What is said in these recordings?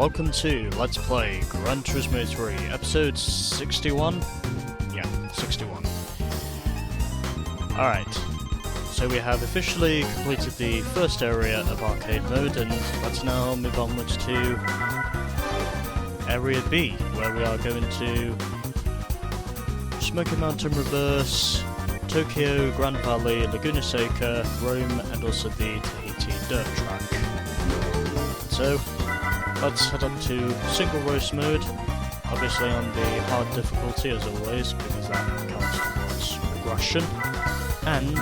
welcome to Let's Play Gran Turismo 3, episode 61? Yeah, 61. Alright, so we have officially completed the first area of arcade mode, and let's now move onwards to Area B, where we are going to Smoky Mountain Reverse, Tokyo, Grand Valley, Laguna Seca, Rome, and also the Tahiti dirt track. So, let's head up to single race mode, obviously on the hard difficulty as always, because that counts towards progression. And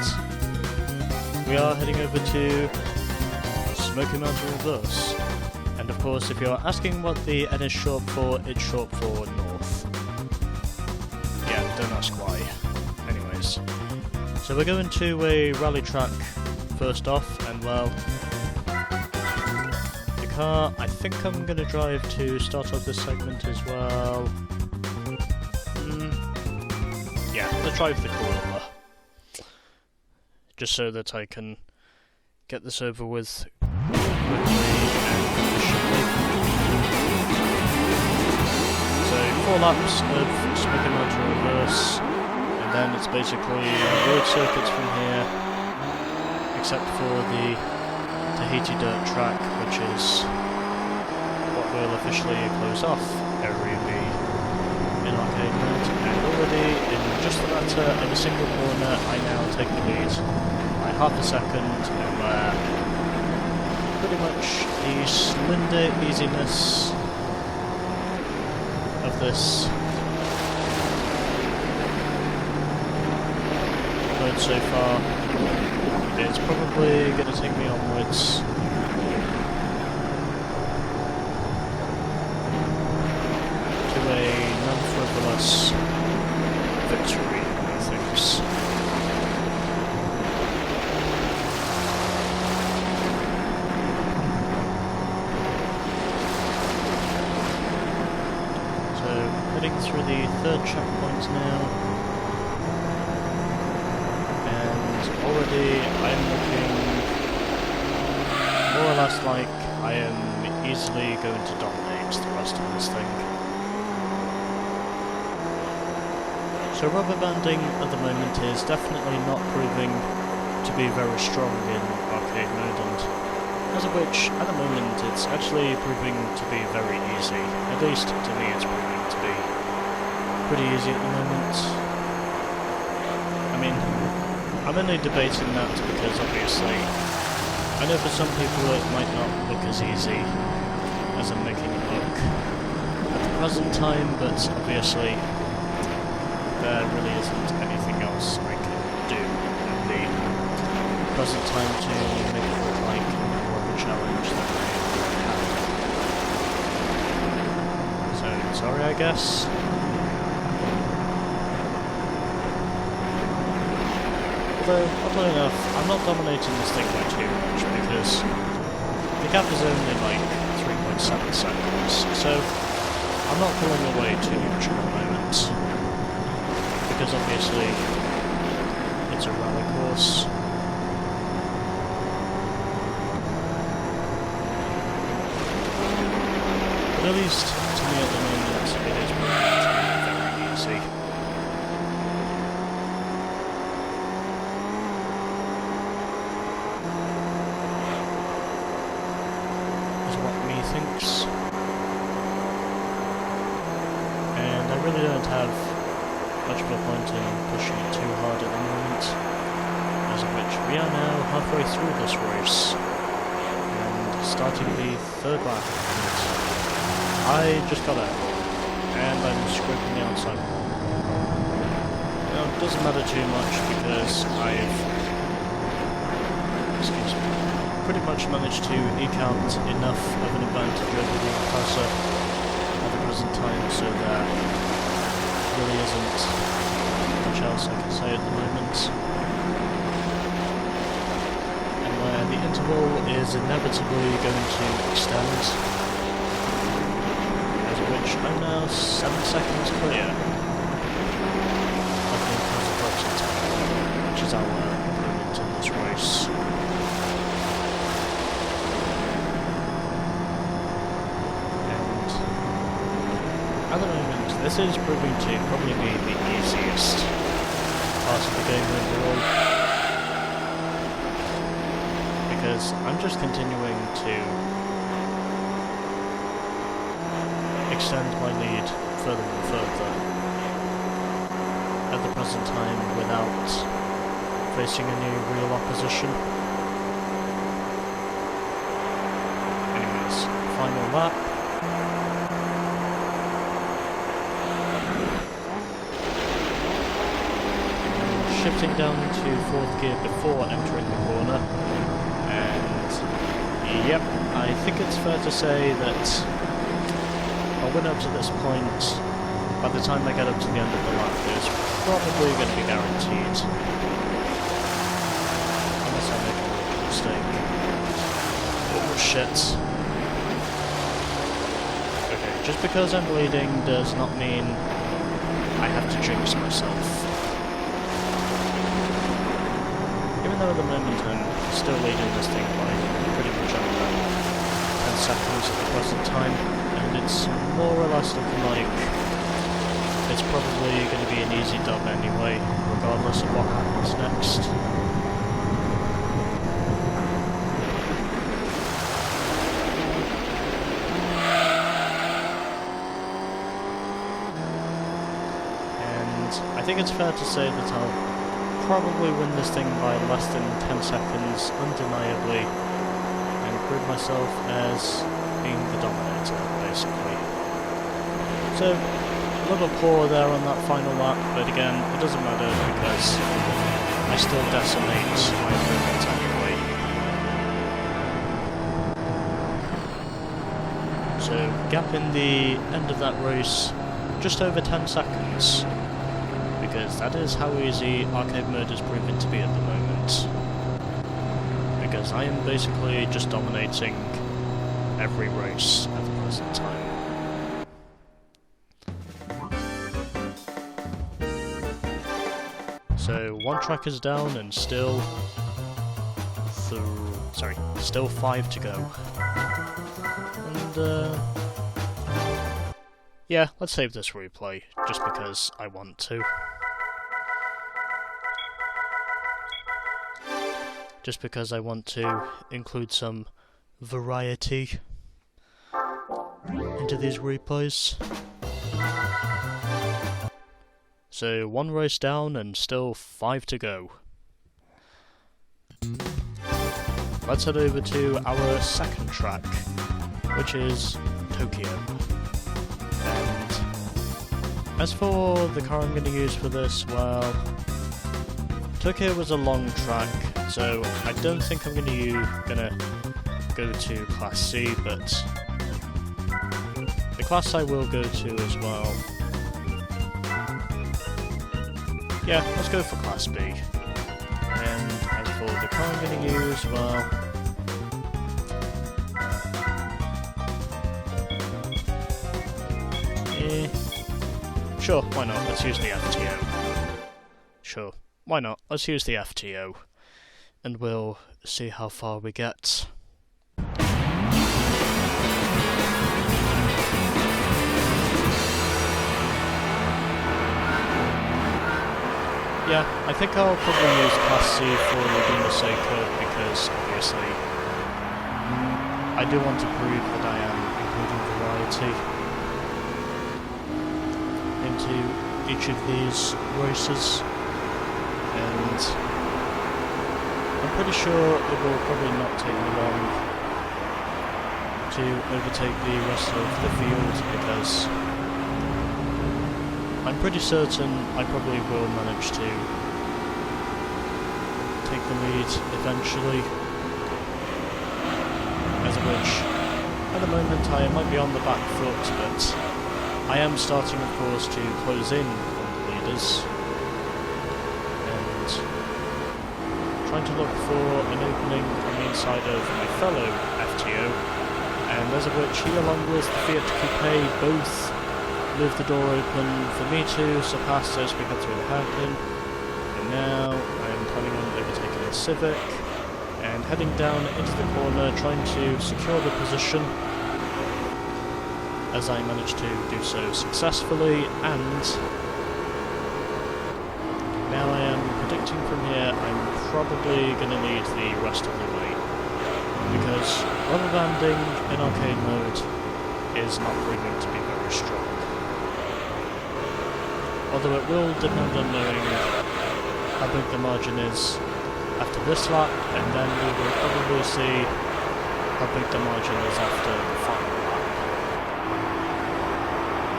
we are heading over to Smoky Mountain Reverse. And of course, if you're asking what the N is short for, it's short for North. Yeah, don't ask why. Anyways. So we're going to a rally track first off, and well, the car I think I'm going to drive to start off this segment as well. Yeah, let's drive the Corolla. Just so that I can get this over with quickly and efficiently. So 4 laps of Smoky Mountain Reverse. And then it's basically road circuits from here, except for the Tahiti dirt track, which is what will officially close off Area B in arcade mode. And already in just the matter of a single corner, I now take the lead by half a second, and where pretty much the slender easiness of this so far, it's probably going to take me onwards to a non-frivolous victory, methinks. So, heading through the 3rd checkpoint now. Already I'm looking more or less like I am easily going to dominate the rest of this thing. So rubber banding at the moment is definitely not proving to be very strong in arcade mode, and as of which at the moment it's actually proving to be very easy. At least to me it's proving to be pretty easy at the moment. I mean, I'm only debating that because obviously I know for some people it might not look as easy as I'm making it look at the present time, but obviously there really isn't anything else I can do at the present time to make it look like more of a challenge than I have. So sorry, I guess. Although, oddly enough, I'm not dominating this thing by too much, because the gap is only like 3.7 seconds, so I'm not pulling away too much at the moment, because obviously it's a rally course. But at least, to me at the moment, it is very easy. Thinks. And I really don't have much of a point in pushing it too hard at the moment, as of which we are now halfway through this race and starting the 3rd lap. I just got out and I'm scraping the outside wall. Now it doesn't matter too much because I've pretty much managed to eke out enough of an advantage over the passer at the present time, so there really isn't much else I can say at the moment. And where the interval is inevitably going to extend, as of which I'm now 7 seconds clear of the opposing time, which is our opponent in this race. at the moment, this is proving to probably be the easiest part of the game overall. Because I'm just continuing to extend my lead further and further at the present time without facing any real opposition. Anyways, final lap. Shifting down to 4th gear before entering the corner, and yep, I think it's fair to say that I'll win up to this point. By the time I get up to the end of the lap, it's probably going to be guaranteed. Unless I make a mistake. Oh shit. Okay, just because I'm leading does not mean I have to jinx myself. Even though at the moment I'm still leading this thing by pretty much under 10 seconds at the present time, and it's more or less looking like it's probably going to be an easy dub anyway, regardless of what happens next. And I think it's fair to say that I'll probably win this thing by less than 10 seconds, undeniably, and prove myself as being the dominator, basically. So, a little poor there on that final lap, but again, it doesn't matter because I still decimate my opponent anyway. So, gap in the end of that race, just over 10 seconds. Because that is how easy arcade mode is proven to be at the moment. Because I am basically just dominating every race at the present time. So one track is down and still still 5 to go. And yeah, let's save this replay just because I want to. Just because I want to include some variety into these replays. So, one race down and still 5 to go. Let's head over to our second track, which is Tokyo. And as for the car I'm going to use for this, well, Tokyo was a long track, so I don't think I'm gonna go to Class C, but the class I will go to as well. Yeah, let's go for Class B. And as for the car I'm gonna use, well, sure, why not? Let's use the FTO. Sure. Why not? Let's use the FTO, and we'll see how far we get. Yeah, I think I'll probably use Class C for Laguna Seca because, obviously, I do want to prove that I am including variety into each of these races. And I'm pretty sure it will probably not take me long to overtake the rest of the field because I'm pretty certain I probably will manage to take the lead eventually. As of which, at the moment I might be on the back foot, but I am starting of course to close in on the leaders. Trying to look for an opening on the inside of my fellow FTO, and as of which he along with the Fiat Coupe both leave the door open for me to surpass those we got through the hairpin, and now I am planning on overtaking the Civic and heading down into the corner trying to secure the position as I managed to do so successfully, and now I am predicting from here I'm probably going to need the rest of the way, because rubber banding in arcade mode is not proving to be very strong. Although it will depend on knowing how big the margin is after this lap, and then we will probably see how big the margin is after the final lap.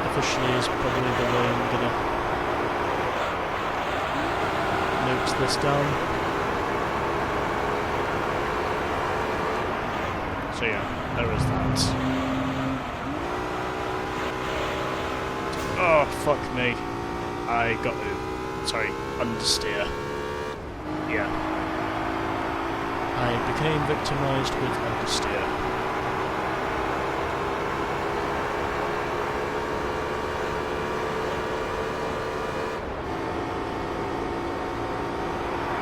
Officially is probably the way I'm gonna note this down. So yeah, there is that. Oh, fuck me. I got to, sorry, understeer. Yeah. I became victimised with understeer.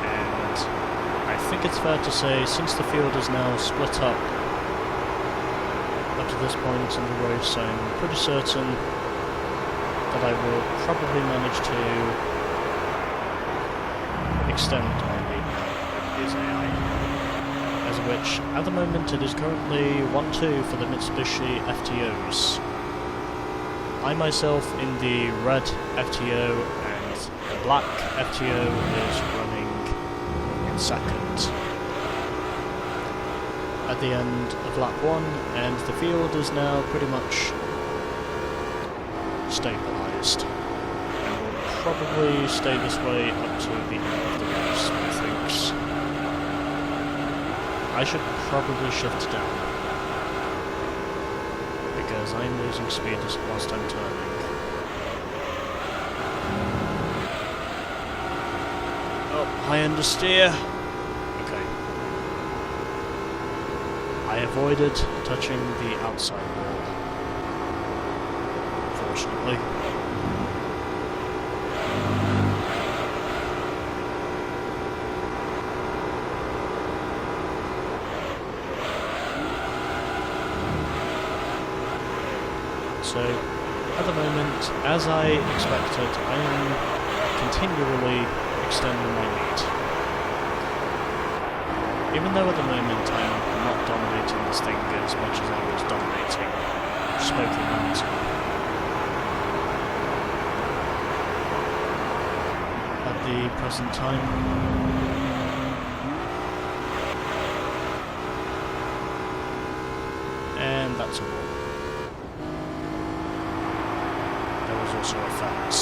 And I think it's fair to say, since the field is now split up to this point in the race, I'm pretty certain that I will probably manage to extend my lead now with his AI. As of which, at the moment, it is currently 1-2 for the Mitsubishi FTOs. I myself in the red FTO and the black FTO is running in second at the end of lap 1, and the field is now pretty much stabilised, and will probably stay this way up to the end of the race, methinks. I should probably shift down, because I'm losing speed whilst I'm turning. Oh, high understeer. Okay. I avoided touching the outside wall, fortunately. So, at the moment, as I expected, I am continually extending my lead. Even though at the moment I am not dominating this thing as much as I was dominating Smoky Mountain at the present time. And that's all. Also a fence.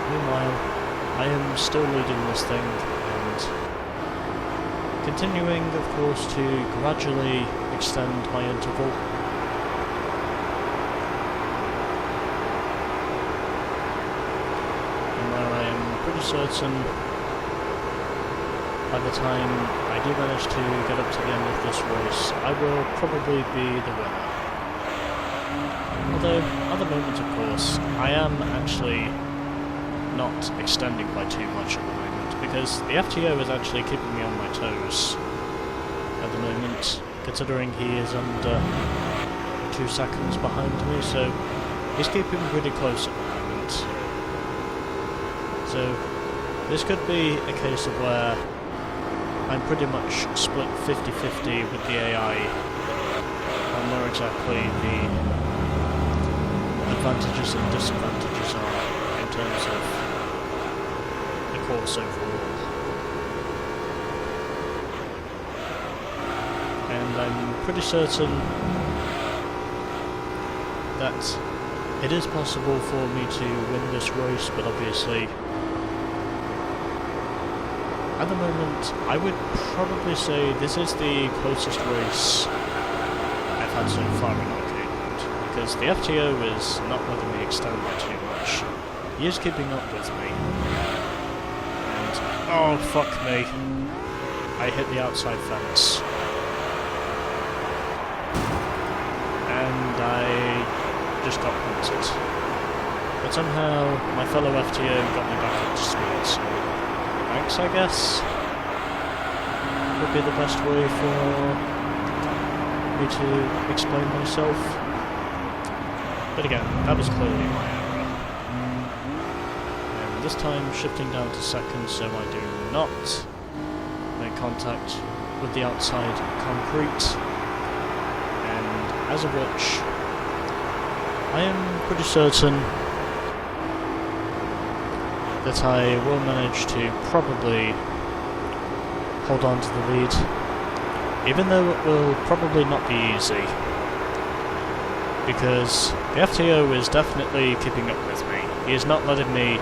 Meanwhile, I am still leading this thing and continuing, of course, to gradually extend my interval. And where I am pretty certain by the time I do manage to get up to the end of this race, I will probably be the winner. Although, at the moment, of course, I am actually not extending by too much at the moment, because the FTO is actually keeping me on my toes at the moment, considering he is under 2 seconds behind me, so he's keeping pretty close at the moment. So, this could be a case of where I'm pretty much split 50-50 with the AI on where exactly the advantages and disadvantages are in terms of the course overall. And I'm pretty certain that it is possible for me to win this race, but obviously at the moment I would probably say this is the closest race I've had so far in arcade. Because the FTO is not letting me extend by too much. He is keeping up with me. And, oh fuck me. I hit the outside fence. And I just got punted. But somehow my fellow FTO got me back up to speed, so thanks, I guess. Would be the best way for me to explain myself. But again, that was clearly my error. And this time shifting down to seconds so I do not make contact with the outside concrete, and as of which I am pretty certain that I will manage to probably hold on to the lead, even though it will probably not be easy, because the FTO is definitely keeping up with me. He is not letting me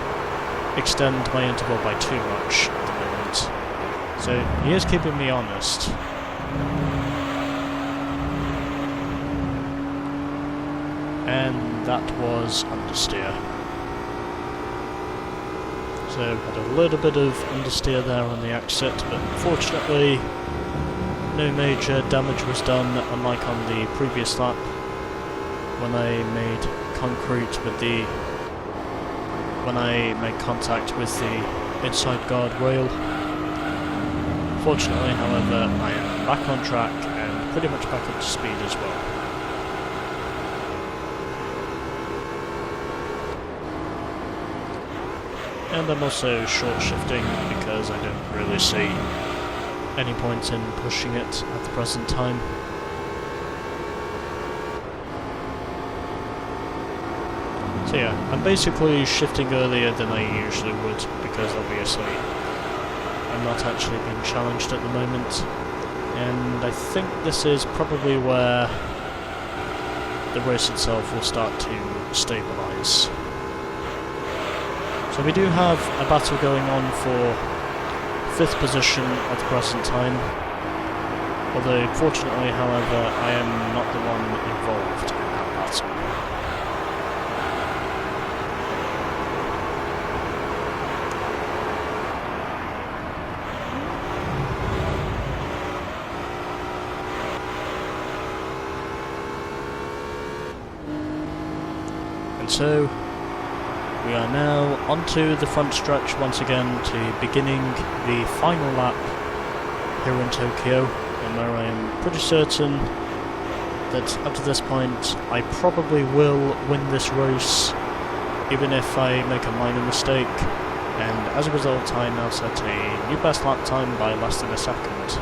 extend my interval by too much at the moment, so he is keeping me honest. And that was understeer. So had a little bit of understeer there on the exit, but fortunately no major damage was done, unlike on the previous lap when I made contact with the inside guardrail. Fortunately, however, I am back on track and pretty much back up to speed as well. And I'm also short shifting because I don't really see any point in pushing it at the present time. So yeah, I'm basically shifting earlier than I usually would because obviously I'm not actually being challenged at the moment. And I think this is probably where the race itself will start to stabilise. So we do have a battle going on for 5th position at the present time, although fortunately, however, I am not the one involved in that battle. And so we are now onto the front stretch once again to beginning the final lap here in Tokyo, and where I am pretty certain that up to this point I probably will win this race, even if I make a minor mistake, and as a result I now set a new best lap time by less than a second.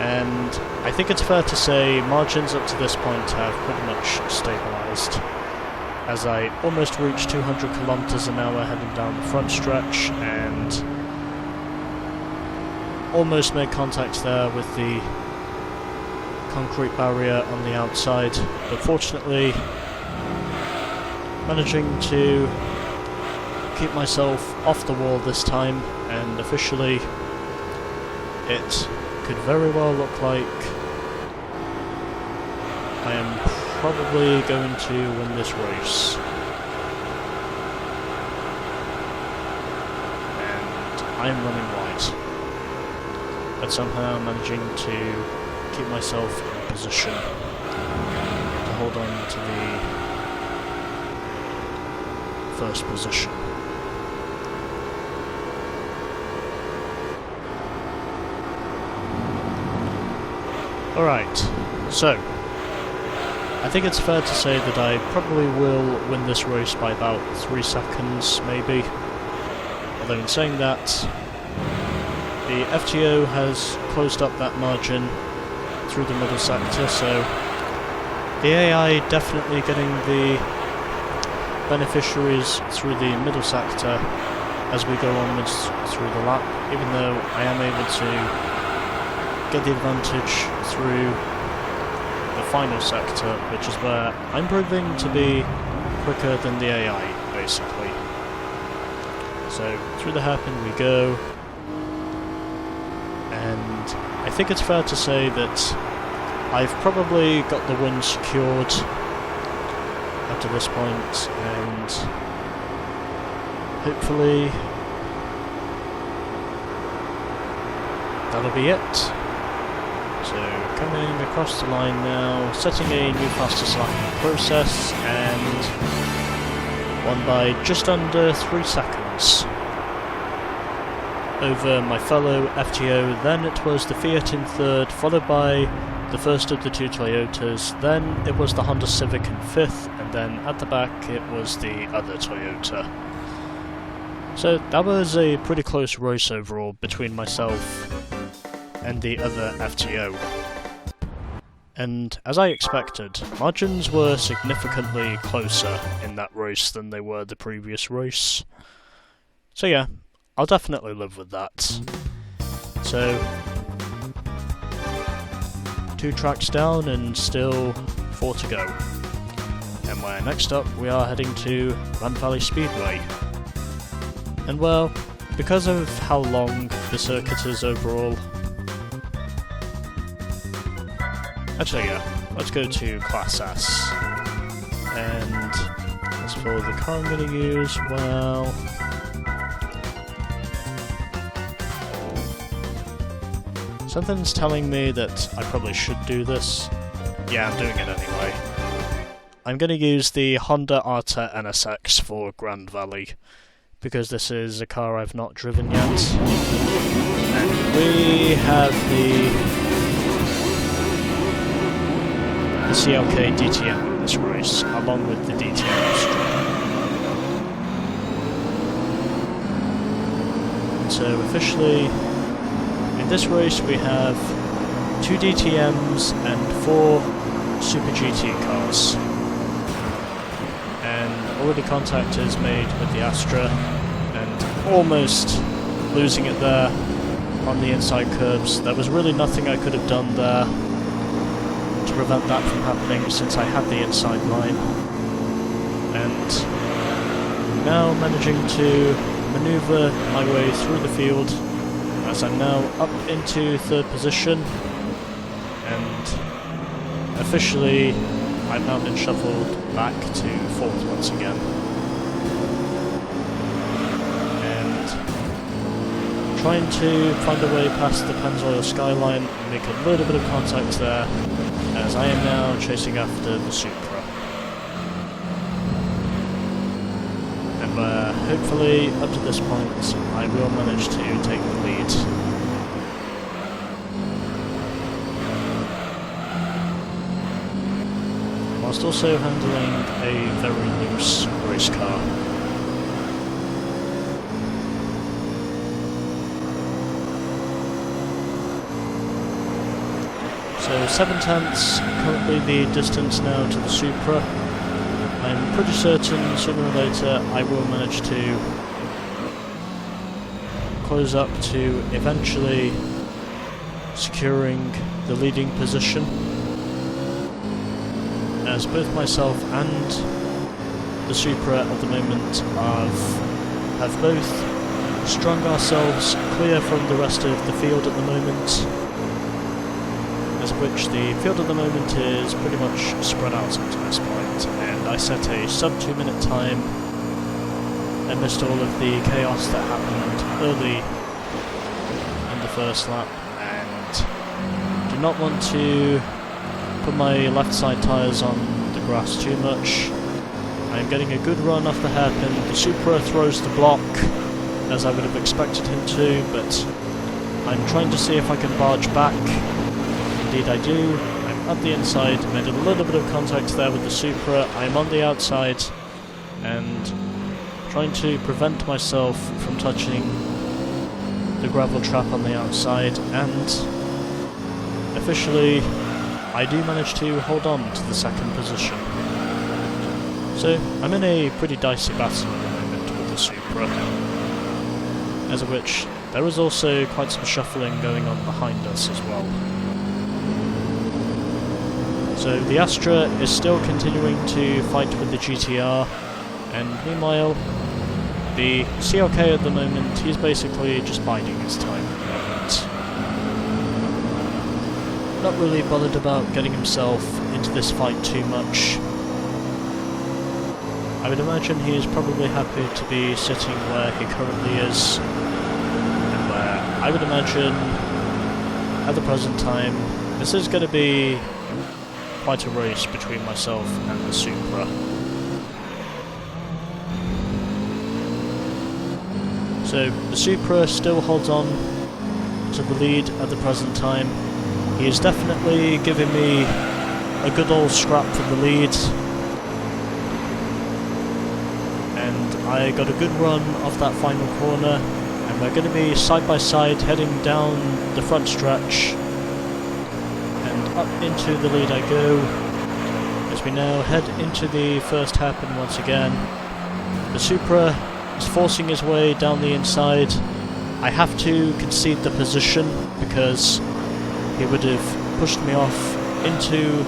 And I think it's fair to say margins up to this point have pretty much stabilised, as I almost reached 200 kilometers an hour heading down the front stretch, and almost made contact there with the concrete barrier on the outside, but fortunately managing to keep myself off the wall this time, and officially it could very well look like I am probably going to win this race. And I'm running wide, but somehow managing to keep myself in position to hold on to the first position. Alright, so I think it's fair to say that I probably will win this race by about 3 seconds, maybe. Although in saying that, the FTO has closed up that margin through the middle sector, so the AI definitely getting the beneficiaries through the middle sector as we go onwards through the lap, even though I am able to get the advantage through the final sector, which is where I'm proving to be quicker than the AI, basically. So through the hairpin we go, and I think it's fair to say that I've probably got the win secured up to this point, and hopefully that'll be it. So coming across the line now, setting a new fastest lap in the process, and won by just under 3 seconds over my fellow FTO. Then it was the Fiat in third, followed by the first of the two Toyotas, then it was the Honda Civic in fifth, and then at the back it was the other Toyota. So that was a pretty close race overall between myself and the other FTO. And as I expected, margins were significantly closer in that race than they were the previous race. So yeah, I'll definitely live with that. So, 2 tracks down and still 4 to go. And next up we are heading to Gran Valley Speedway. And well, because of how long the circuit is overall... Actually yeah, let's go to Class S. And as for the car I'm going to use, well... something's telling me that I probably should do this. Yeah, I'm doing it anyway. I'm going to use the Honda Arta NSX for Gran Valley, because this is a car I've not driven yet. And we have the CLK DTM in this race, along with the DTM Extra. So officially, in this race we have 2 DTMs and 4 Super GT cars. And already contact is made with the Astra, and almost losing it there on the inside curbs. There was really nothing I could have done there to prevent that from happening, since I had the inside line. And now managing to manoeuvre my way through the field, as I'm now up into 3rd position, and officially I've now been shuffled back to 4th once again. And trying to find a way past the Pennzoil skyline and make a little bit of contact there, as I am now chasing after the Supra. And hopefully up to this point I will manage to take the lead. Whilst also handling a very loose race car. So 7/10, currently the distance now to the Supra. I'm pretty certain sooner or later I will manage to close up to eventually securing the leading position, as both myself and the Supra at the moment have both strung ourselves clear from the rest of the field at the moment, as which the field at the moment is pretty much spread out up to this point, and I set a sub 2 minute time amidst all of the chaos that happened early in the first lap, and do not want to put my left side tyres on the grass too much. I'm getting a good run off the hairpin. The Supra throws the block, as I would have expected him to, but I'm trying to see if I can barge back. Indeed I do. I'm at the inside, made a little bit of contact there with the Supra. I'm on the outside, and trying to prevent myself from touching the gravel trap on the outside, and officially I do manage to hold on to the 2nd position. So I'm in a pretty dicey battle at the moment with the Supra, as of which there is also quite some shuffling going on behind us as well. So the Astra is still continuing to fight with the GTR, and meanwhile the CLK at the moment, he's basically just biding his time at the moment. Not really bothered about getting himself into this fight too much. I would imagine he is probably happy to be sitting where he currently is, and where I would imagine at the present time this is going to be quite a race between myself and the Supra. So the Supra still holds on to the lead at the present time, He is definitely giving me a good old scrap for the lead. And I got a good run off that final corner, and we're going to be side by side heading down the front stretch. And up into the lead I go, as we now head into the first hairpin once again. The Supra is forcing his way down the inside. I have to concede the position because he would have pushed me off into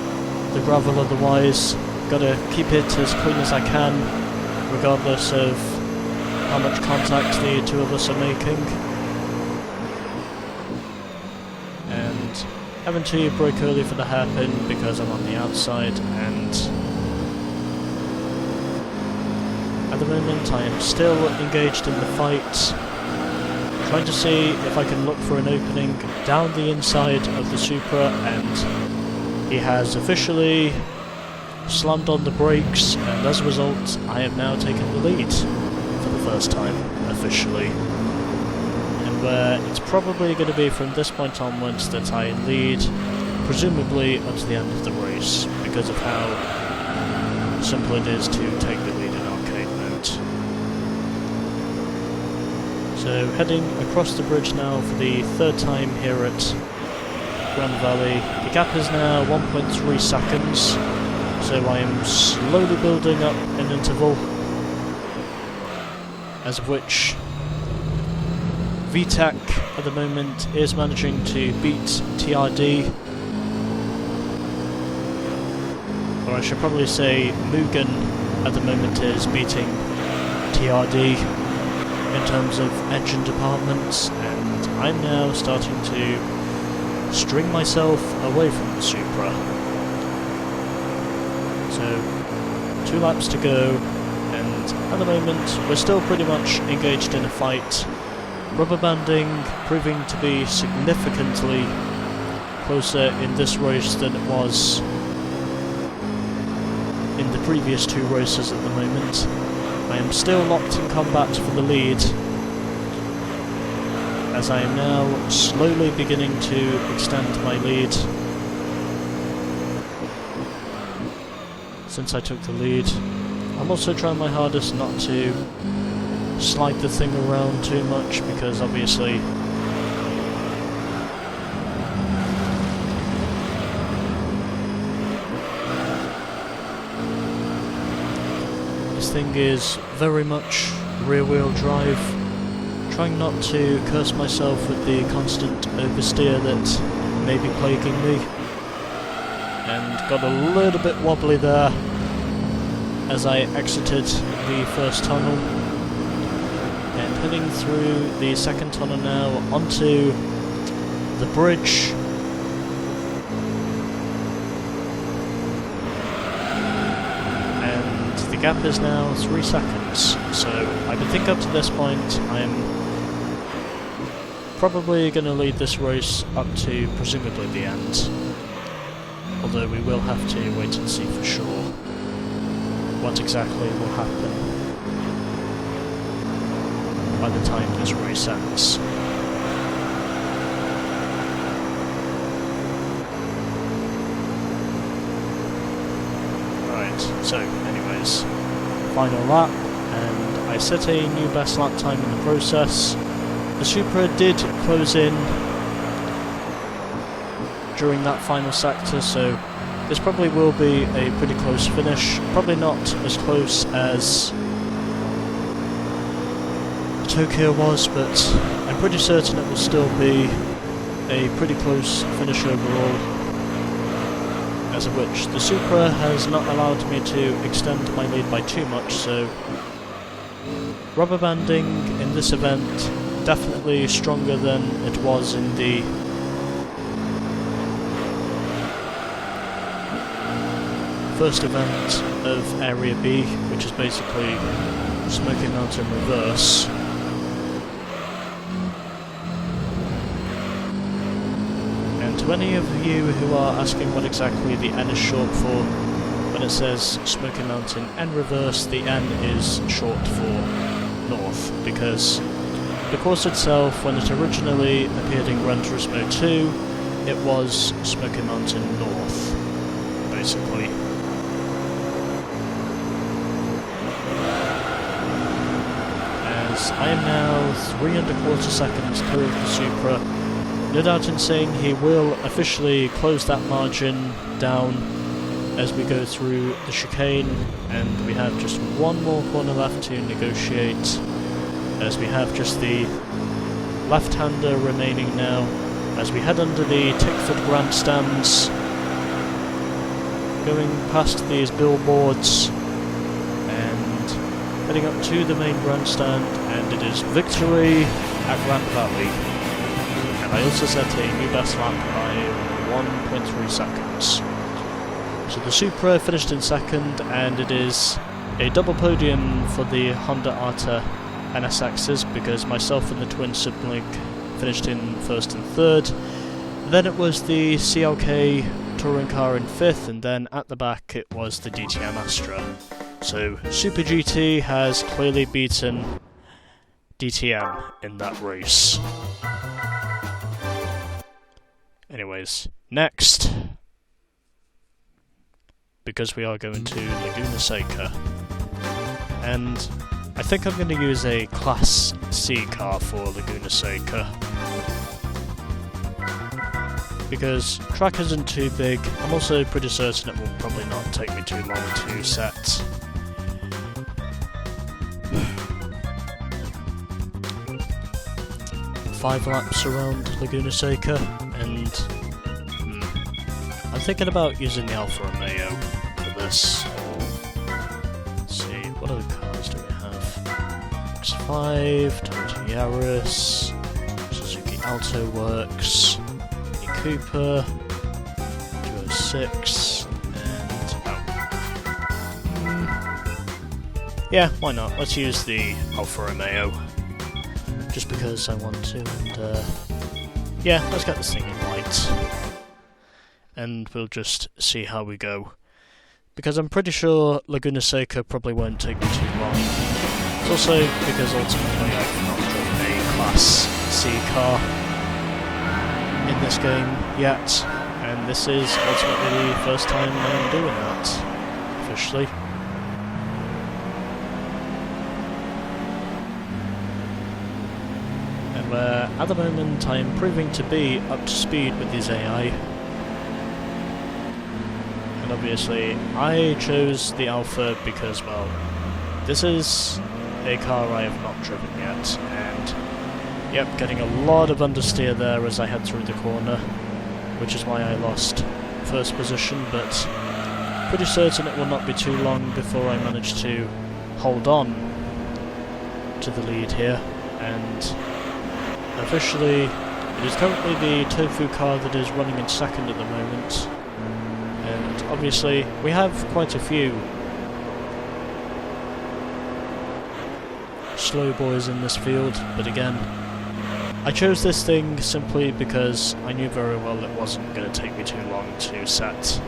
the gravel otherwise. Gotta keep it as clean as I can, regardless of how much contact the two of us are making. And having to brake early for the hairpin because I'm on the outside, and at the moment I am still engaged in the fight, trying to see if I can look for an opening down the inside of the Supra, and he has officially slammed on the brakes, and as a result I have now taken the lead for the first time officially. And where it's probably going to be from this point onwards that I lead, presumably up to the end of the race, because of how simple it is to take the lead in arcade mode. So heading across the bridge now for the third time here at Gran Valley. The gap is now 1.3 seconds, so I am slowly building up an interval, as of which VTEC at the moment is managing to beat TRD, or I should probably say Mugen at the moment is beating TRD in terms of engine departments, and I'm now starting to string myself away from the Supra. So 2 laps to go, and at the moment we're still pretty much engaged in a fight. Rubber banding proving to be significantly closer in this race than it was in the previous 2 races at the moment. I am still locked in combat for the lead, as I am now slowly beginning to extend my lead since I took the lead. I'm also trying my hardest not to slide the thing around too much, because obviously this thing is very much rear-wheel drive. Trying not to curse myself with the constant oversteer that may be plaguing me, and got a little bit wobbly there as I exited the first tunnel, and heading through the second tunnel now onto the bridge. And the gap is now 3 seconds, so I think up to this point I'm probably going to lead this race up to presumably the end, although we will have to wait and see for sure what exactly will happen by the time this race ends. Right, so anyways, final lap, and I set a new best lap time in the process. The Supra did close in during that final sector, so this probably will be a pretty close finish. Probably not as close as Tokyo was, but I'm pretty certain it will still be a pretty close finish overall, as of which the Supra has not allowed me to extend my lead by too much, so rubber banding in this event definitely stronger than it was in the first event of Area B, which is basically Smoky Mountain reverse. And to any of you who are asking what exactly the N is short for, when it says Smoky Mountain N reverse, the N is short for North, because the course itself, when it originally appeared in Gran Turismo 2, it was Smoky Mountain North, basically. As I am now 3¼ seconds clear of the Supra, no doubt in saying he will officially close that margin down as we go through the chicane, and we have just one more corner left to negotiate, as we have just the left-hander remaining now, as we head under the Tickford grandstands, going past these billboards, and heading up to the main grandstand, and it is victory at Grand Valley. And I also set a new best lap by 1.3 seconds. So the Supra finished in second, and it is a double podium for the Honda Arta NSXs, because myself and the twin sibling finished in first and third. Then it was the CLK touring car in fifth, and then at the back it was the DTM Astra. So Super GT has clearly beaten DTM in that race. Anyways, next, because we are going to Laguna Seca, and I think I'm going to use a Class C car for Laguna Seca, because track isn't too big. I'm also pretty certain it will probably not take me too long to set. Five laps around Laguna Seca, and I'm thinking about using the Alfa Romeo for this. Let's see, what other cars do we have? X5, Toyota Yaris, Suzuki Alto Works, Mini Cooper, 206, and yeah, why not? Let's use the Alfa Romeo, just because I want to, and yeah, let's get this thing in white, and we'll just see how we go, because I'm pretty sure Laguna Seca probably won't take me too long. It's also because ultimately I've not driven a Class C car in this game yet, and this is ultimately the first time I'm doing that, officially. And where at the moment I'm proving to be up to speed with these AI. And obviously I chose the Alpha because, well, this is a car I have not driven yet, and yep, getting a lot of understeer there as I head through the corner, which is why I lost first position, but pretty certain it will not be too long before I manage to hold on to the lead here. And officially it is currently the Tofu car that is running in second at the moment, and obviously we have quite a few slow boys in this field, but again, I chose this thing simply because I knew very well it wasn't going to take me too long to set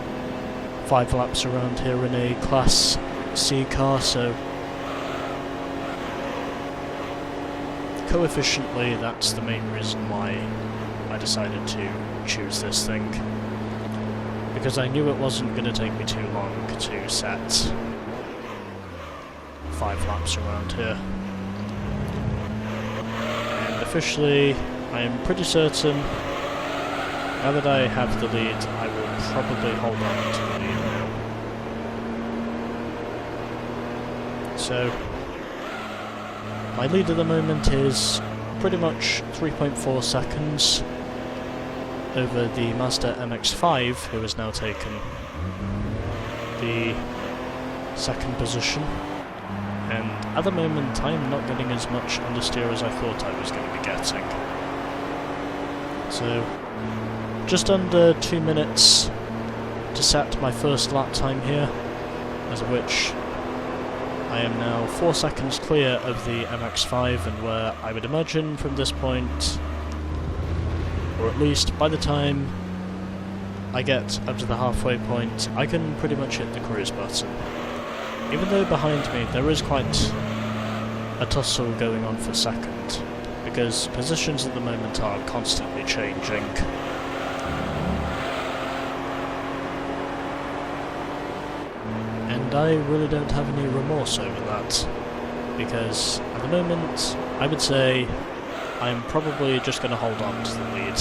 5 laps around here in a Class C car, so coefficiently that's the main reason why I decided to choose this thing, because I knew it wasn't going to take me too long to set 5 laps around here. Officially, I am pretty certain, now that I have the lead, I will probably hold on to the lead now. So, my lead at the moment is pretty much 3.4 seconds over the Mazda MX-5, who has now taken the second position. And at the moment I am not getting as much understeer as I thought I was going to be getting. So, just under 2 minutes to set my first lap time here, as of which I am now 4 seconds clear of the MX-5, and where I would imagine from this point, or at least by the time I get up to the halfway point, I can pretty much hit the cruise button. Even though behind me there is quite a tussle going on for second, because positions at the moment are constantly changing. and I really don't have any remorse over that, because at the moment I would say I'm probably just going to hold on to the lead,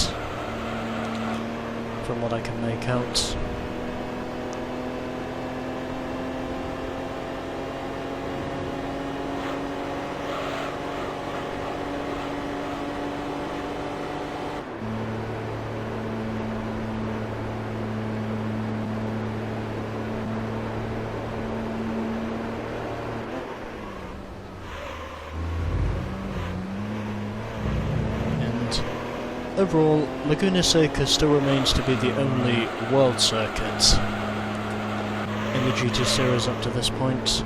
from what I can make out. Overall, Laguna Seca still remains to be the only world circuit in the GT series up to this point,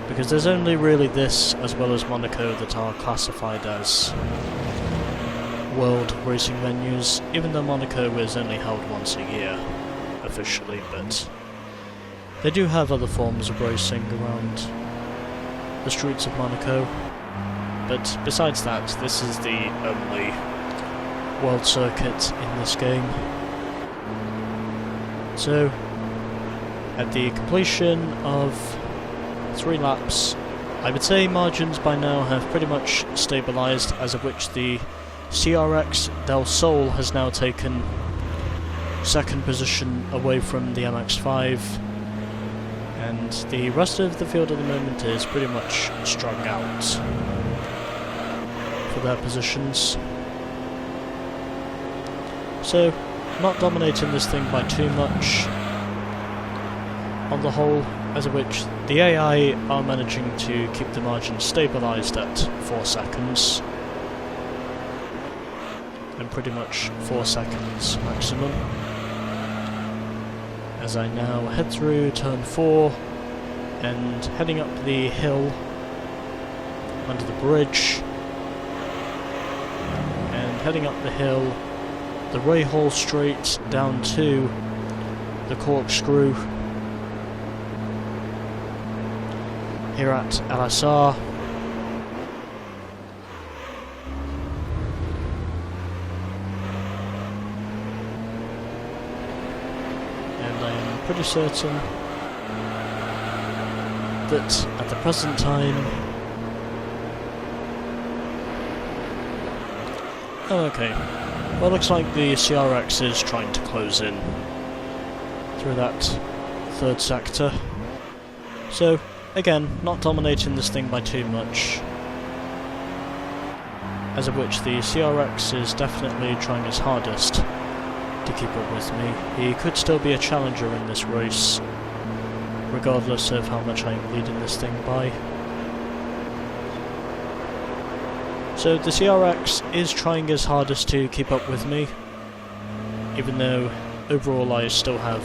because there's only really this, as well as Monaco, that are classified as world racing venues, even though Monaco is only held once a year, officially, but they do have other forms of racing around the streets of Monaco. But besides that, this is the only world circuit in this game. So, at the completion of 3 laps, I would say margins by now have pretty much stabilised, as of which the CRX Del Sol has now taken 2nd position away from the MX-5, and the rest of the field at the moment is pretty much strung out for their positions. So, not dominating this thing by too much on the whole, as of which the AI are managing to keep the margin stabilised at 4 seconds, and pretty much 4 seconds maximum. As I now head through turn 4 and heading up the hill under the bridge, and heading up the hill, the Ray Hall Straight down to the Corkscrew here at LSR. And I am pretty certain that at the present time... Oh, okay. Well, looks like the CRX is trying to close in through that 3rd sector. So, again, not dominating this thing by too much, as of which the CRX is definitely trying his hardest to keep up with me. He could still be a challenger in this race, regardless of how much I am leading this thing by. So the CRX is trying his hardest to keep up with me, even though overall I still have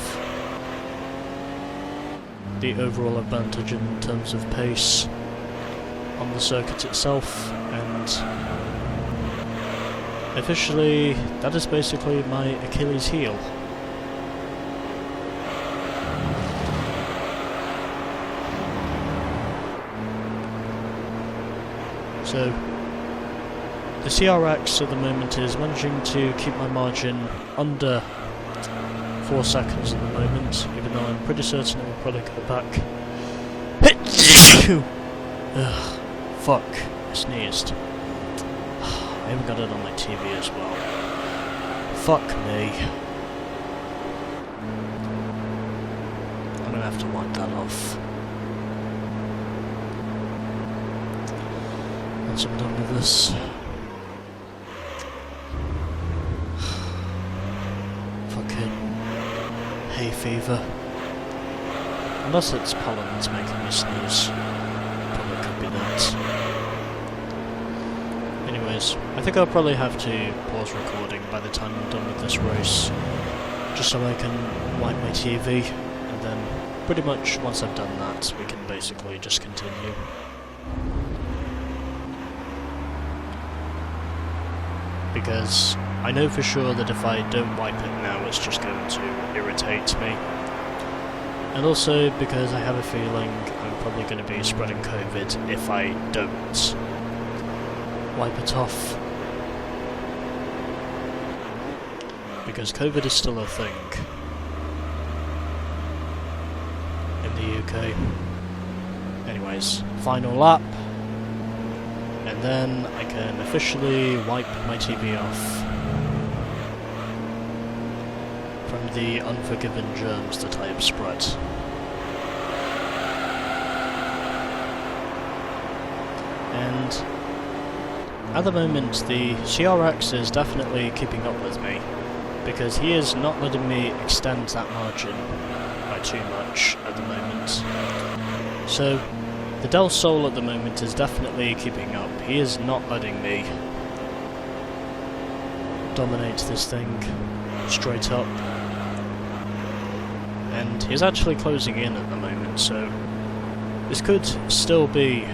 the overall advantage in terms of pace on the circuit itself, and officially that is basically my Achilles heel. So the CRX at the moment is managing to keep my margin under 4 seconds at the moment, even though I'm pretty certain it will probably go back. Ugh, fuck, I sneezed. I haven't got it on my TV as well. Fuck me. I'm gonna have to wipe that off. Once I'm done with this. Hay fever. Unless it's pollen that's making me sneeze. Probably could be that. Anyways, I think I'll probably have to pause recording by the time I'm done with this race, just so I can wipe my TV, and then pretty much once I've done that, we can basically just continue. Because I know for sure that if I don't wipe it now, it's just going to irritate me. And also because I have a feeling I'm probably going to be spreading COVID if I don't wipe it off. Because COVID is still a thing in okay. Anyways, final lap. And then I can officially wipe my TV off from the unforgiven germs that I have spread. And at the moment, the CRX is definitely keeping up with me, because he is not letting me extend that margin by too much at the moment. So the Del Sol at the moment is definitely keeping up. He is not letting me dominate this thing straight up. And he's actually closing in at the moment, so this could still be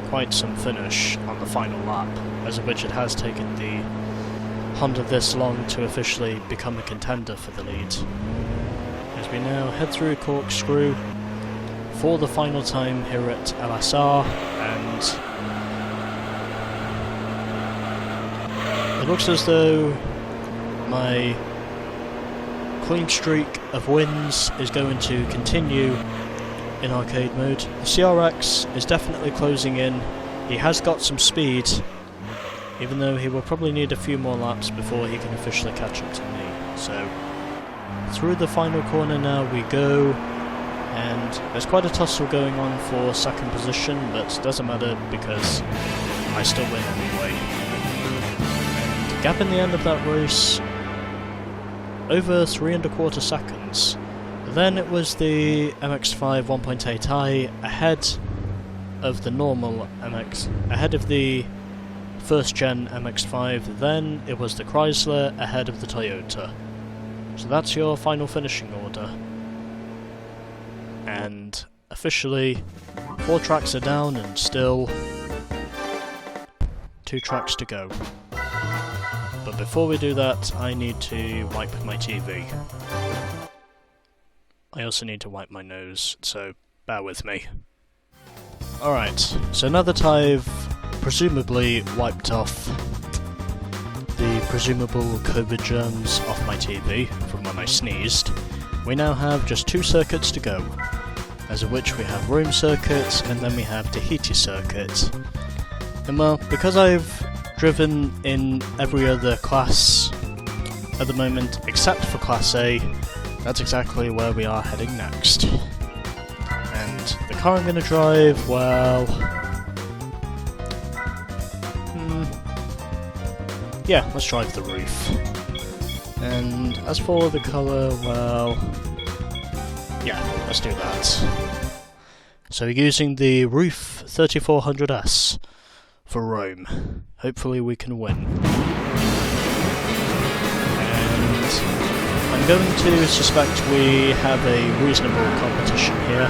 quite some finish on the final lap, as of which it has taken the Honda this long to officially become a contender for the lead. As we now head through Corkscrew for the final time here at LSR, and it looks as though my clean streak of wins is going to continue in arcade mode. The CRX is definitely closing in. He has got some speed, even though he will probably need a few more laps before he can officially catch up to me. So through the final corner now we go, and there's quite a tussle going on for second position, but it doesn't matter because I still win anyway. And gap in the end of that race, over 3¼ seconds. Then it was the MX-5 1.8i ahead of the normal MX, ahead of the first gen MX-5, then it was the Chrysler ahead of the Toyota. So that's your final finishing order. And officially 4 tracks are down and still 2 tracks to go. But before we do that, I need to wipe my TV. I also need to wipe my nose, so bear with me. Alright, so now that I've presumably wiped off the presumable COVID germs off my TV from when I sneezed, we now have just 2 circuits to go, as of which we have Rome circuit and then we have Tahiti circuit. And well, because I've driven in every other class at the moment except for Class A, that's exactly where we are heading next. And the car I'm going to drive, well, yeah, let's drive the roof. And as for the colour, well, yeah, let's do that. So using the Roof 3400S for Rome. Hopefully we can win. And I'm going to suspect we have a reasonable competition here.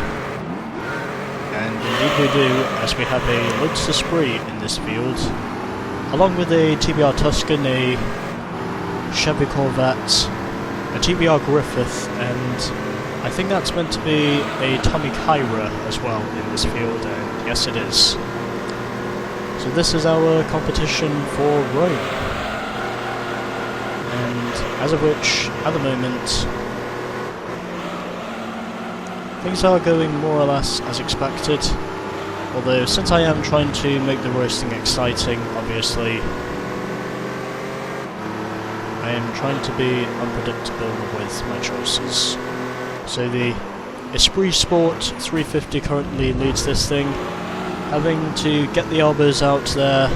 And indeed we do, as we have a Lotus Esprit in this field, along with a TBR Tuscan, a Chevy Corvette, a TBR Griffith, and I think that's meant to be a Tommy Kyra as well in this field, and yes it is. So this is our competition for Rome. And as of which, at the moment, things are going more or less as expected. Although, since I am trying to make the racing exciting, obviously, I am trying to be unpredictable with my choices. So the Esprit Sport 350 currently leads this thing, having to get the elbows out there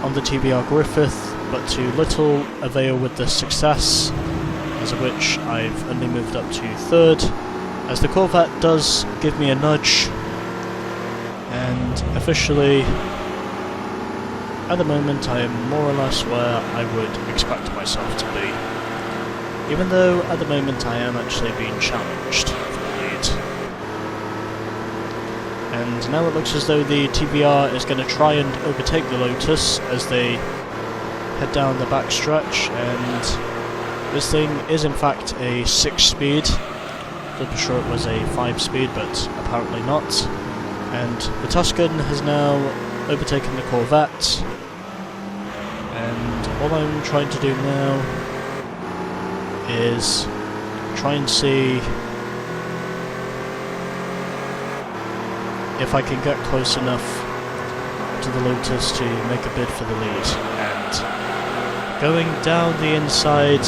on the TBR Griffith, but to little avail with this success, as of which I've only moved up to 3rd, as the Corvette does give me a nudge. And officially, at the moment I am more or less where I would expect myself to be. Even though at the moment I am actually being challenged for the lead. And now it looks as though the TBR is going to try and overtake the Lotus as they head down the back stretch, and this thing is in fact a 6-speed. I'm sure it was a 5-speed, but apparently not. And the Tuscan has now overtaken the Corvette, and all I'm trying to do now is try and see if I can get close enough to the Lotus to make a bid for the lead. And going down the inside,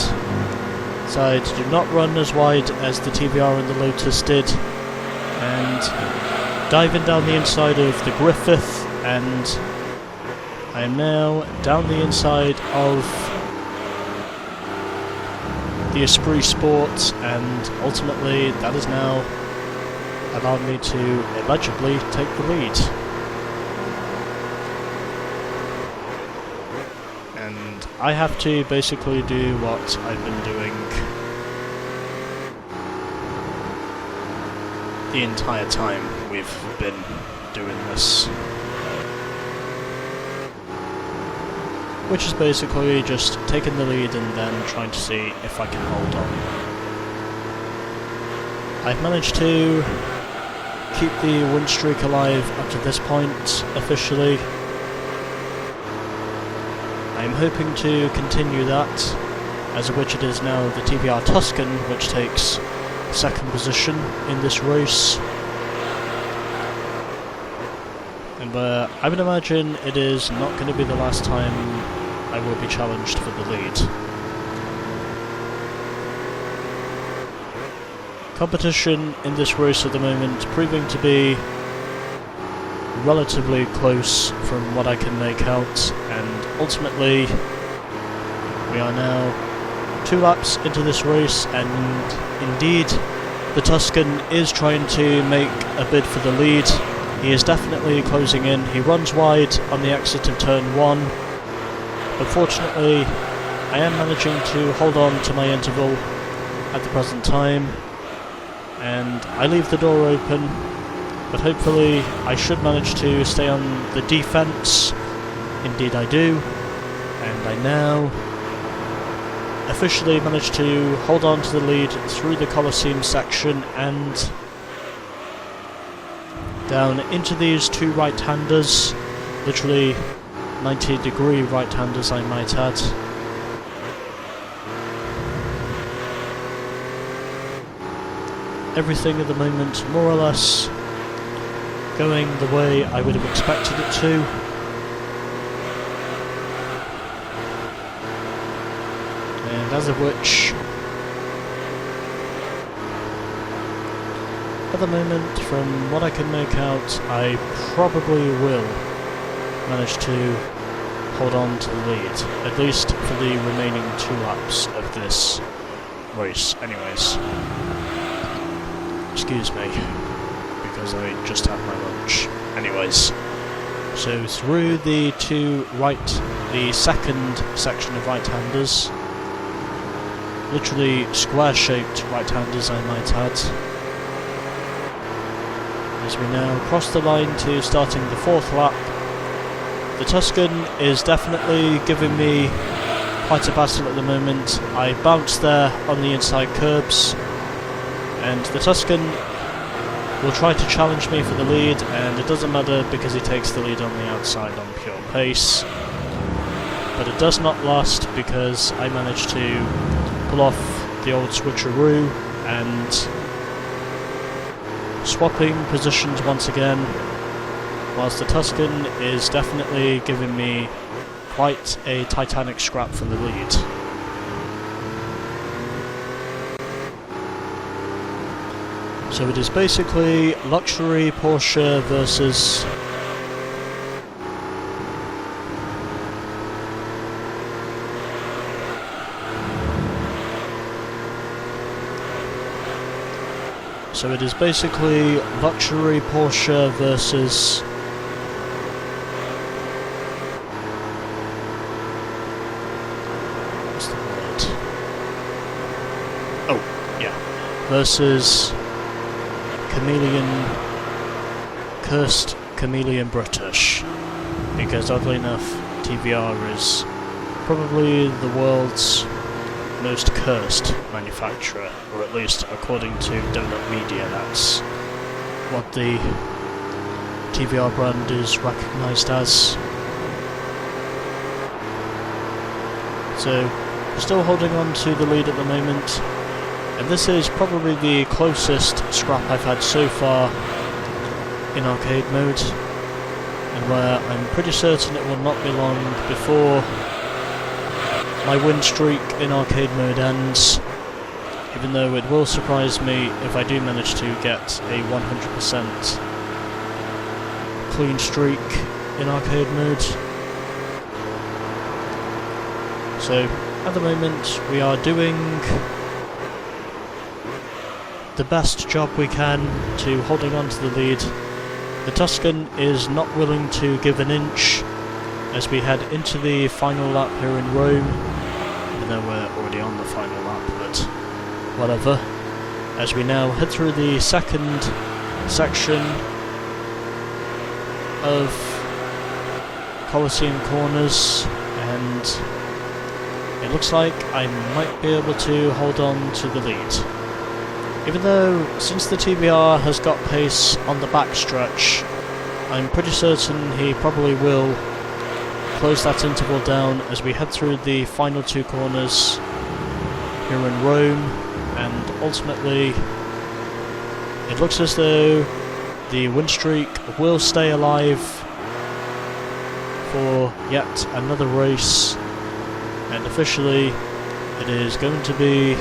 do not run as wide as the TVR and the Lotus did, and diving down the inside of the Griffith, and I am now down the inside of the Esprit Sport, and ultimately that has now allowed me to allegedly take the lead. And I have to basically do what I've been doing the entire time we've been doing this, which is basically just taking the lead and then trying to see if I can hold on. I've managed to keep the win streak alive up to this point officially. I'm hoping to continue that, as of which it is now the TVR Tuscan which takes second position in this race. And I would imagine it is not going to be the last time I will be challenged for the lead. Competition in this race at the moment proving to be relatively close from what I can make out, and ultimately we are now 2 laps into this race, and indeed the Tuscan is trying to make a bid for the lead. He is definitely closing in. He runs wide on the exit of turn 1. Unfortunately, I am managing to hold on to my interval at the present time, and I leave the door open, but hopefully I should manage to stay on the defence. Indeed I do, and I now officially managed to hold on to the lead through the Colosseum section and down into these 2 right-handers, literally 90-degree right-handers I might add. Everything at the moment more or less going the way I would have expected it to. And as of which, at the moment, from what I can make out, I probably will manage to hold on to the lead, at least for the remaining 2 laps of this race anyways. Excuse me, because I just had my lunch. Anyways, so through the second section of right-handers, literally square-shaped right-handers I might add, as we now cross the line to starting the 4th lap. The Tuscan is definitely giving me quite a battle at the moment. I bounced there on the inside curbs, and the Tuscan will try to challenge me for the lead, and it doesn't matter because he takes the lead on the outside on pure pace. But it does not last because I managed to pull off the old switcheroo and swapping positions once again, whilst the Tuscan is definitely giving me quite a titanic scrap for the lead. So it is basically luxury Porsche versus what's the word? Oh, yeah. Versus cursed chameleon British, because oddly enough TVR is probably the world's most cursed manufacturer, or at least according to Donut Media that's what the TVR brand is recognised as. So still holding on to the lead at the moment, and this is probably the closest scrap I've had so far in arcade mode, and where I'm pretty certain it will not be long before my win streak in arcade mode ends, even though it will surprise me if I do manage to get a 100% clean streak in arcade mode. So, at the moment, we are doing the best job we can to holding on to the lead. The Tuscan is not willing to give an inch as we head into the final lap here in Rome, even though we're already on the final lap, but whatever. As we now head through the second section of Colosseum Corners, and it looks like I might be able to hold on to the lead. Even though, since the TBR has got pace on the backstretch, I'm pretty certain he probably will close that interval down as we head through the final two corners here in Rome, and ultimately it looks as though the win streak will stay alive for yet another race, and officially it is going to be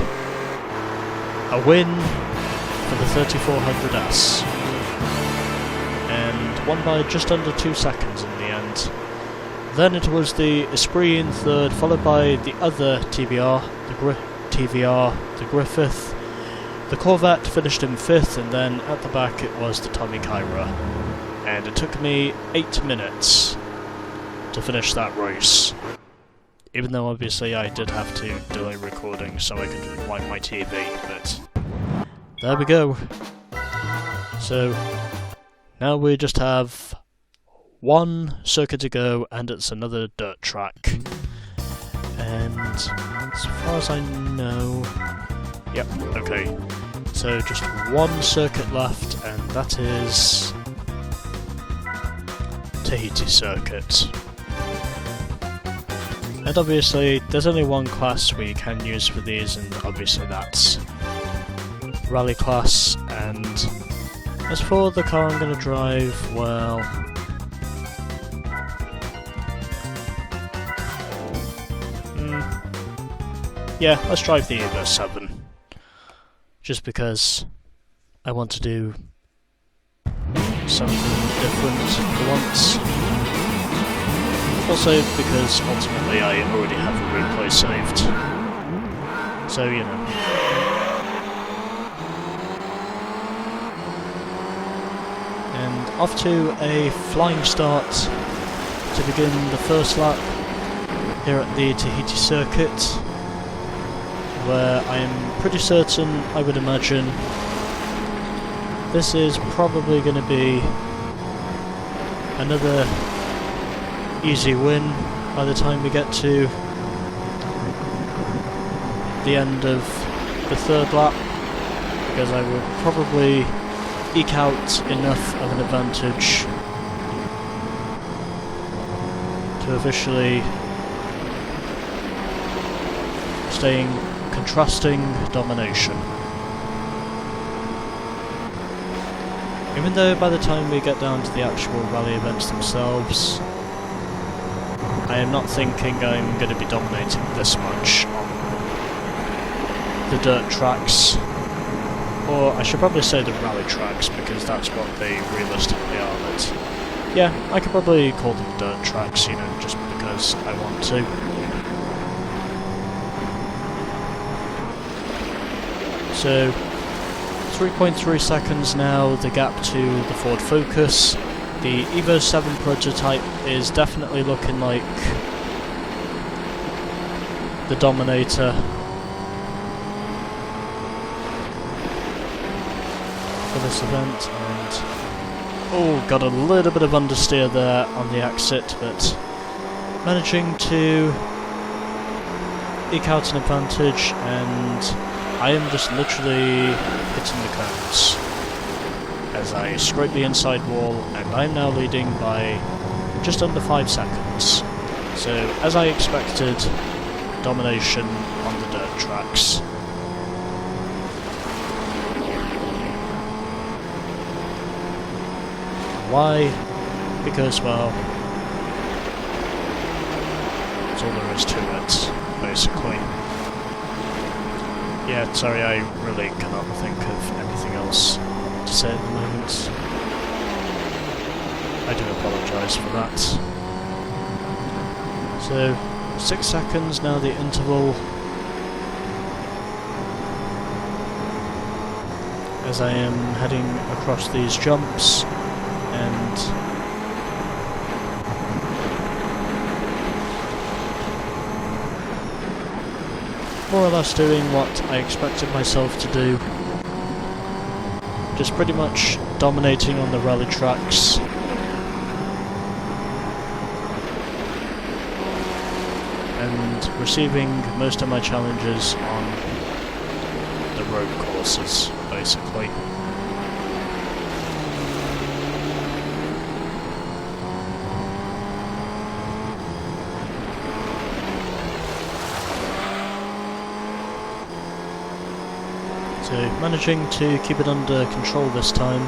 a win for the 3400S, and won by just under 2 seconds in the end. Then it was the Esprit in third, followed by the other TBR, the Griffith. The Corvette finished in 5th, and then at the back it was the Tommy Kyra. And it took me 8 minutes to finish that race. Even though obviously I did have to delay recording so I could wipe my TV, but there we go. So now we just have one circuit to go, and it's another dirt track. And as far as I know, yep, okay. So just one circuit left, and that is Tahiti Circuit. And obviously, there's only one class we can use for these, and obviously that's Rally class. And as for the car I'm going to drive, well, yeah, let's drive the Evo 7. Just because I want to do something different for once. Also because ultimately I already have a replay saved. So, you know. And off to a flying start to begin the first lap here at the Tahiti Circuit, where I am pretty certain, I would imagine, this is probably going to be another easy win by the time we get to the end of the third lap, because I will probably eke out enough of an advantage to officially staying contrasting domination. Even though by the time we get down to the actual rally events themselves, I am not thinking I'm going to be dominating this much on the dirt tracks, or I should probably say the rally tracks, because that's what they realistically are. But yeah, I could probably call them dirt tracks, you know, just because I want to. So 3.3 seconds now, the gap to the Ford Focus. The Evo 7 prototype is definitely looking like the dominator for this event, and oh, got a little bit of understeer there on the exit, but managing to eke out an advantage, and I am just literally hitting the cones as I scrape the inside wall, and I'm now leading by just under 5 seconds. So, as I expected, domination on the dirt tracks. Why? Because, well, that's all there is to it, basically. Yeah, sorry, I really cannot think of anything else to say at the moment. I do apologise for that. So, 6 seconds now, the interval. As I am heading across these jumps, and more or less doing what I expected myself to do. Just pretty much dominating on the rally tracks. And receiving most of my challenges on the road courses, basically. So, managing to keep it under control this time,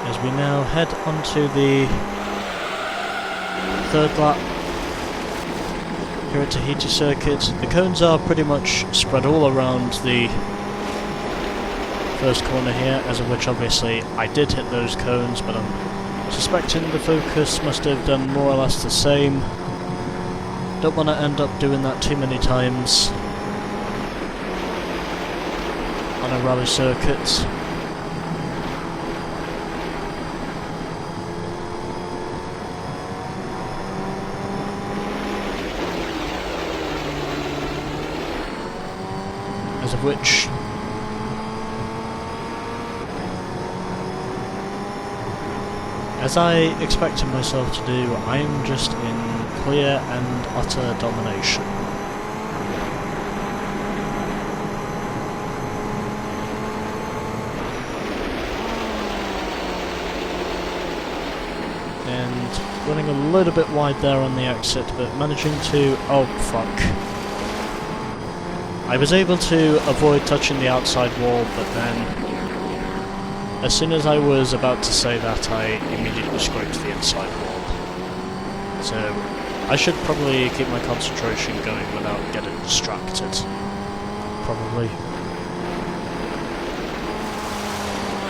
as we now head onto the third lap here at Tahiti Circuit. The cones are pretty much spread all around the first corner here, as of which obviously I did hit those cones, but I'm suspecting the Focus must have done more or less the same. Don't want to end up doing that too many times on a rally circuit. As of which as I expected myself to do, I am just in clear and utter domination. And running a little bit wide there on the exit, but managing to... oh fuck. I was able to avoid touching the outside wall, but then as soon as I was about to say that, I immediately scraped the inside wall. So I should probably keep my concentration going without getting distracted. Probably.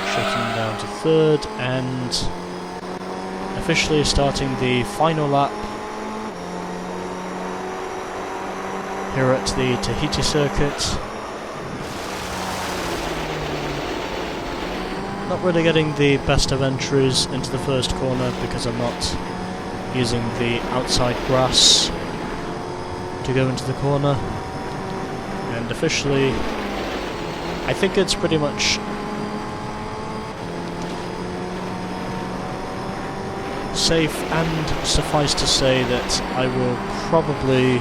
Shaking down to third and officially starting the final lap here at the Tahiti Circuit. Not really getting the best of entries into the first corner because I'm not using the outside grass to go into the corner. And officially, I think it's pretty much safe and suffice to say that I will probably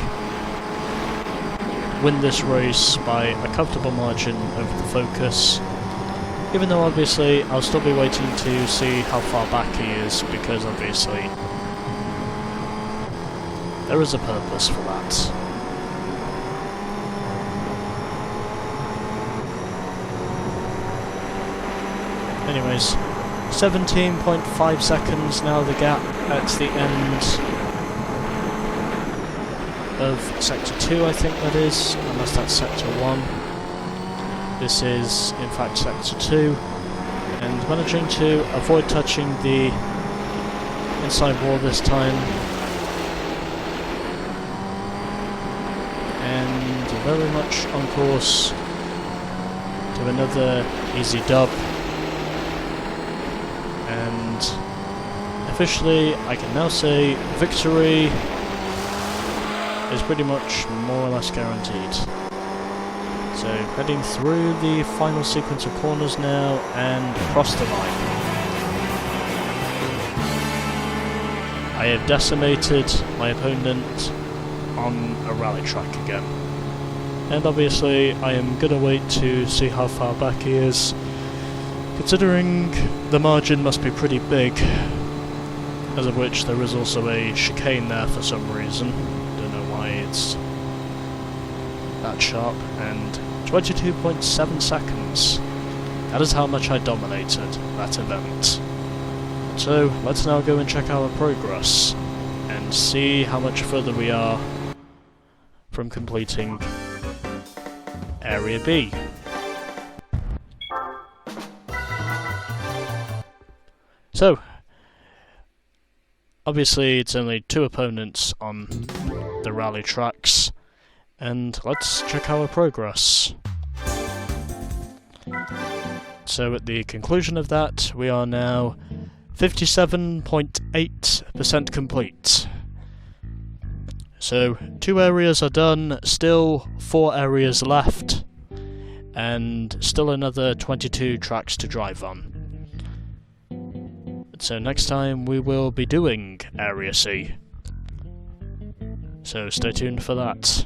win this race by a comfortable margin over the Focus, even though obviously I'll still be waiting to see how far back he is, because obviously there is a purpose for that. Anyways, 17.5 seconds now the gap at the end of Sector 2, I think that is, unless that's Sector 1. This is, in fact, Sector 2, and managing to avoid touching the inside wall this time, and very much on course to another easy dub, and officially I can now say victory is pretty much more or less guaranteed. So heading through the final sequence of corners now and across the line. I have decimated my opponent on a rally track again. And obviously I am gonna wait to see how far back he is, considering the margin must be pretty big, as of which there is also a chicane there for some reason. It's that sharp, and 22.7 seconds. That is how much I dominated that event. So let's now go and check our progress and see how much further we are from completing Area B. So, obviously it's only 2 opponents on the rally tracks, and let's check our progress. So at the conclusion of that, we are now 57.8% complete. So 2 areas are done, still 4 areas left, and still another 22 tracks to drive on. So next time we will be doing Area C. So stay tuned for that.